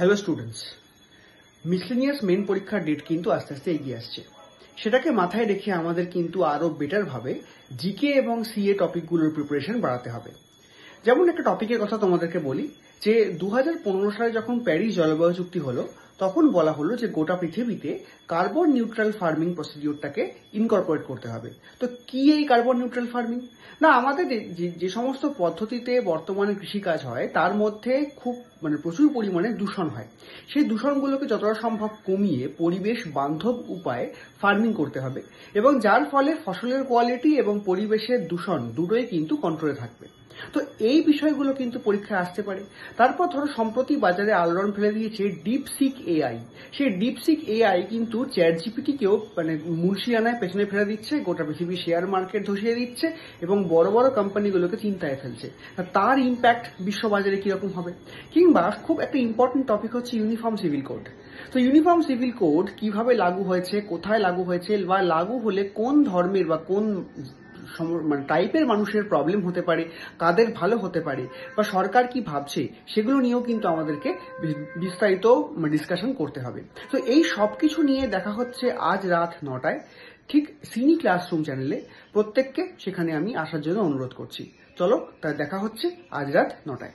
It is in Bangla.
হ্যালো স্টুডেন্টস, মিসলেনিয়াস মেন পরীক্ষার ডেট কিন্তু আস্তে আস্তে এগিয়ে আসছে। সেটাকে মাথায় রেখে আমাদের কিন্তু আরো বেটার ভাবে জিকে এবং সিএ টপিকগুলোর প্রিপারেশন বাড়াতে হবে। যেমন একটা টপিকের কথা তোমাদেরকে বলি যে 2015 সালে যখন প্যারিস জলবায়ু চুক্তি হলো, তখন বলা হলো যে গোটা পৃথিবীতে কার্বন নিউট্রাল ফার্মিং প্রসিডিওরটাকে ইনকর্পোরেট করতে হবে। তো কি এই কার্বন নিউট্রাল ফার্মিং? না, আমাদের যে সমস্ত পদ্ধতিতে বর্তমানে কৃষিকাজ হয় তার মধ্যে খুব প্রচুর পরিমাণে দূষণ হয়। সেই দূষণগুলোকে যতটা সম্ভব কমিয়ে পরিবেশ বান্ধব উপায়ে ফার্মিং করতে হবে, এবং যার ফলে ফসলের কোয়ালিটি এবং পরিবেশের দূষণ দুটোই কিন্তু কন্ট্রোলে থাকবে। তো এই বিষয়গুলো কিন্তু পরীক্ষায় আসতে পারে। তারপর ধরো সম্প্রতি বাজারে আলোড়ন ফেলে দিয়েছে ডিপসিক এআই। সেই ডিপসিক এআই কিন্তু চ্যাট জিপিটিকেও মুলশিয়ানায় পেছনে ফেলে দিচ্ছে, গোটা পৃথিবীর শেয়ার মার্কেট ধসিয়ে দিচ্ছে এবং বড় বড় কোম্পানিগুলোকে চিন্তায় ফেলছে। তার ইম্প্যাক্ট বিশ্ববাজারে কিরকম হবে? কিংবা খুব একটা ইম্পর্টেন্ট টপিক হচ্ছে ইউনিফর্ম সিভিল কোড। তো ইউনিফর্ম সিভিল কোড কিভাবে লাগু হয়েছে, কোথায় লাগু হয়েছে, বা লাগু হলে কোন ধর্মের বা কোন টাইপের মানুষের প্রবলেম হতে পারে, কাদের ভালো হতে পারে, বা সরকার কি ভাবছে, সেগুলো নিয়েও কিন্তু আমাদেরকে বিস্তারিত ডিসকাশন করতে হবে। তো এই সব কিছু নিয়ে দেখা হচ্ছে আজ রাত 9টায়, ঠিক সিনি ক্লাসরুম চ্যানেলে। প্রত্যেককে সেখানে আমি আসার জন্য অনুরোধ করছি। চলো, তাই দেখা হচ্ছে আজ রাত 9টায়।